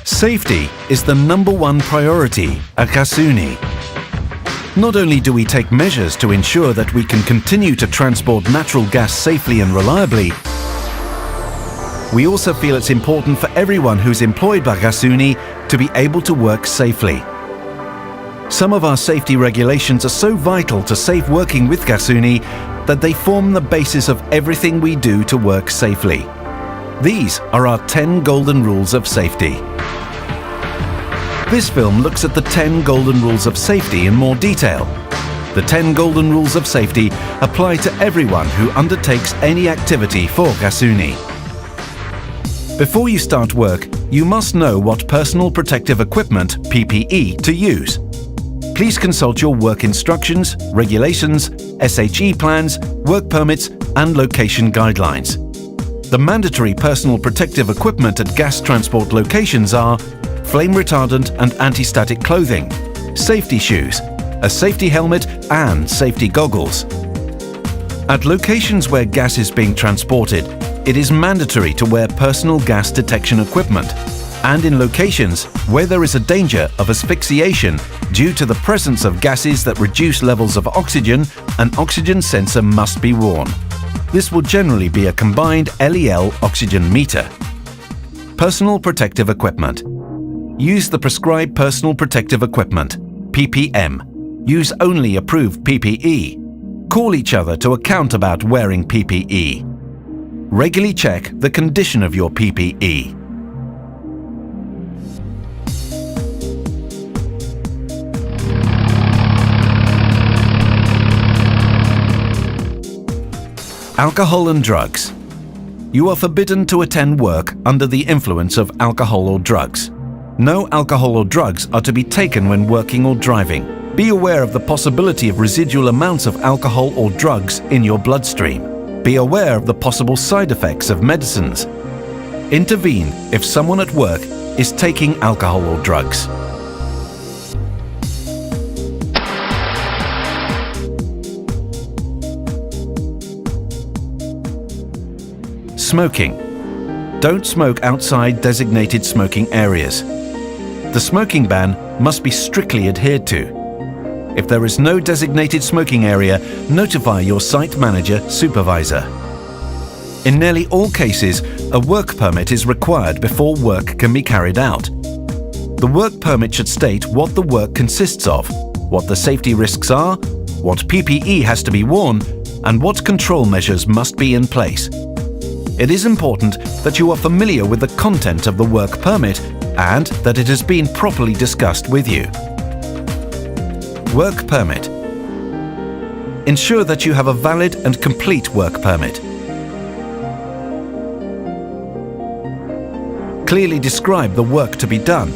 Safety is the #1 priority at Gasunie. Not only do we take measures to ensure that we can continue to transport natural gas safely and reliably, we also feel it's important for everyone who's employed by Gasunie to be able to work safely. Some of our safety regulations are so vital to safe working with Gasunie that they form the basis of everything we do to work safely. These are our 10 golden rules of safety. This film looks at the 10 golden rules of safety in more detail. The 10 golden rules of safety apply to everyone who undertakes any activity for Gasunie. Before you start work, you must know what personal protective equipment, PPE, to use. Please consult your work instructions, regulations, SHE plans, work permits, and location guidelines. The mandatory personal protective equipment at gas transport locations are flame retardant and anti-static clothing, safety shoes, a safety helmet, and safety goggles. At locations where gas is being transported, it is mandatory to wear personal gas detection equipment, and in locations where there is a danger of asphyxiation due to the presence of gases that reduce levels of oxygen, an oxygen sensor must be worn. This will generally be a combined LEL oxygen meter. Personal protective equipment. Use the prescribed personal protective equipment, PPM. Use only approved PPE. Call each other to account about wearing PPE. Regularly check the condition of your PPE. Alcohol and drugs. You are forbidden to attend work under the influence of alcohol or drugs. No alcohol or drugs are to be taken when working or driving. Be aware of the possibility of residual amounts of alcohol or drugs in your bloodstream. Be aware of the possible side effects of medicines. Intervene if someone at work is taking alcohol or drugs. Smoking. Don't smoke outside designated smoking areas. The smoking ban must be strictly adhered to. If there is no designated smoking area, notify your site manager supervisor. In nearly all cases, a work permit is required before work can be carried out. The work permit should state what the work consists of, what the safety risks are, what PPE has to be worn, and what control measures must be in place. It is important that you are familiar with the content of the work permit and that it has been properly discussed with you. Work permit. Ensure that you have a valid and complete work permit. Clearly describe the work to be done.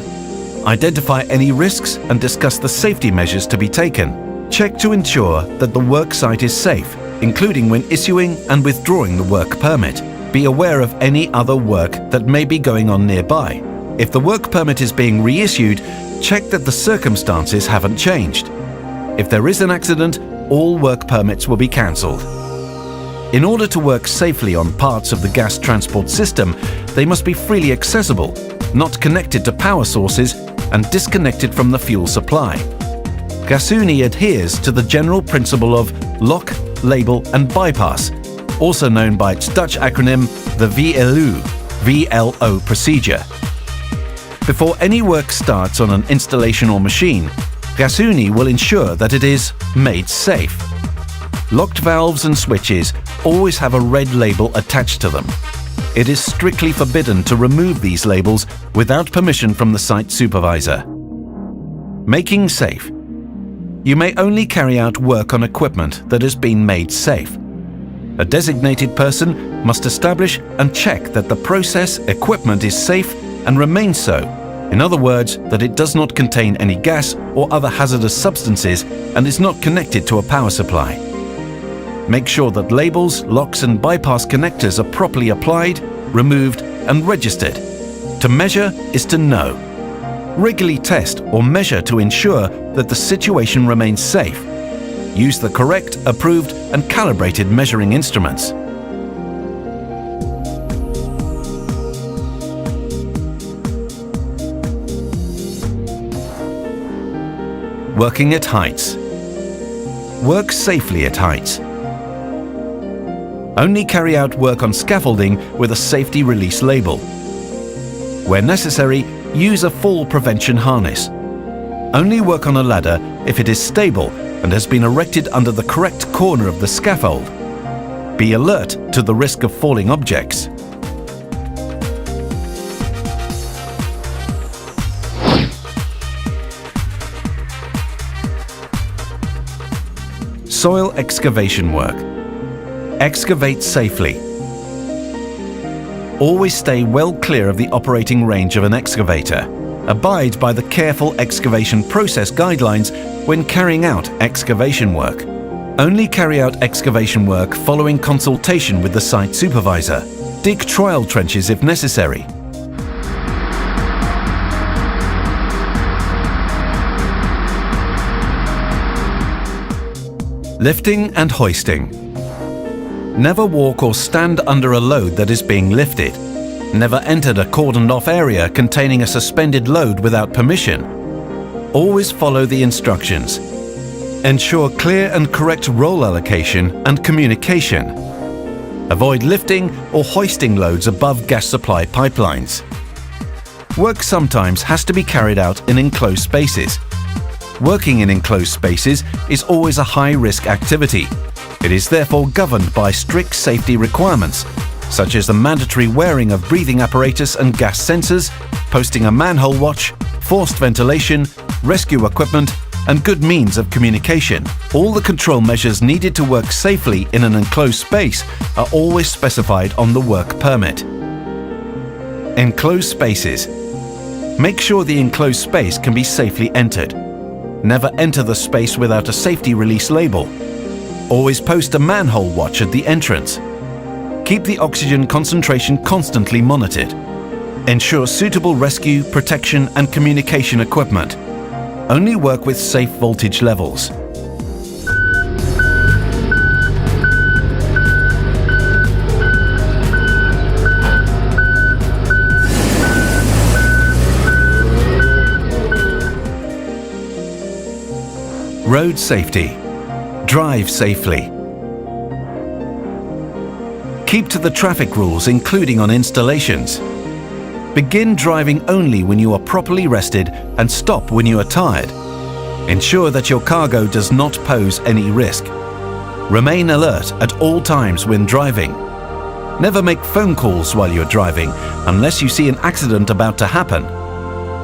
Identify any risks and discuss the safety measures to be taken. Check to ensure that the work site is safe, including when issuing and withdrawing the work permit. Be aware of any other work that may be going on nearby. If the work permit is being reissued, check that the circumstances haven't changed. If there is an accident, all work permits will be cancelled. In order to work safely on parts of the gas transport system, they must be freely accessible, not connected to power sources, and disconnected from the fuel supply. Gasunie adheres to the general principle of lock, label and bypass, also known by its Dutch acronym, the VLO procedure. Before any work starts on an installation or machine, Gasunie will ensure that it is made safe. Locked valves and switches always have a red label attached to them. It is strictly forbidden to remove these labels without permission from the site supervisor. Making safe. You may only carry out work on equipment that has been made safe. A designated person must establish and check that the process equipment is safe and remains so. In other words, that it does not contain any gas or other hazardous substances and is not connected to a power supply. Make sure that labels, locks and bypass connectors are properly applied, removed and registered. To measure is to know. Regularly test or measure to ensure that the situation remains safe. Use the correct, approved and calibrated measuring instruments. Working at heights. Work safely at heights. Only carry out work on scaffolding with a safety release label. Where necessary, use a fall prevention harness. Only work on a ladder if it is stable and has been erected under the correct corner of the scaffold. Be alert to the risk of falling objects. Soil excavation work. Excavate safely. Always stay well clear of the operating range of an excavator. Abide by the careful excavation process guidelines when carrying out excavation work. Only carry out excavation work following consultation with the site supervisor. Dig trial trenches if necessary. Lifting and hoisting. Never walk or stand under a load that is being lifted. Never enter a cordoned-off area containing a suspended load without permission. Always follow the instructions. Ensure clear and correct role allocation and communication. Avoid lifting or hoisting loads above gas supply pipelines. Work sometimes has to be carried out in enclosed spaces. Working in enclosed spaces is always a high-risk activity. It is therefore governed by strict safety requirements, such as the mandatory wearing of breathing apparatus and gas sensors, posting a manhole watch, forced ventilation, rescue equipment, and good means of communication. All the control measures needed to work safely in an enclosed space are always specified on the work permit. Enclosed spaces. Make sure the enclosed space can be safely entered. Never enter the space without a safety release label. Always post a manhole watch at the entrance. Keep the oxygen concentration constantly monitored. Ensure suitable rescue, protection and communication equipment. Only work with safe voltage levels. Road safety. Drive safely. Keep to the traffic rules, including on installations. Begin driving only when you are properly rested and stop when you are tired. Ensure that your cargo does not pose any risk. Remain alert at all times when driving. Never make phone calls while you're driving unless you see an accident about to happen.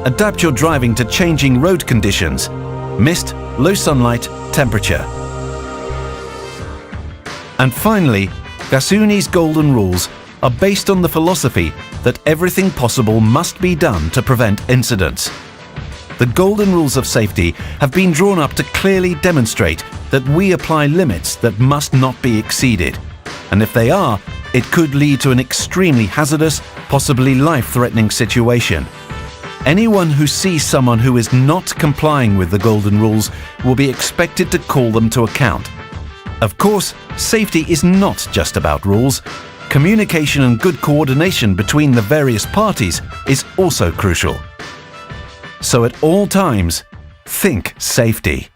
Adapt your driving to changing road conditions, mist, low sunlight, temperature. And finally, Gasuni's golden rules are based on the philosophy that everything possible must be done to prevent incidents. The golden rules of safety have been drawn up to clearly demonstrate that we apply limits that must not be exceeded. And if they are, it could lead to an extremely hazardous, possibly life-threatening situation. Anyone who sees someone who is not complying with the golden rules will be expected to call them to account. Of course, safety is not just about rules. Communication and good coordination between the various parties is also crucial. So at all times, think safety.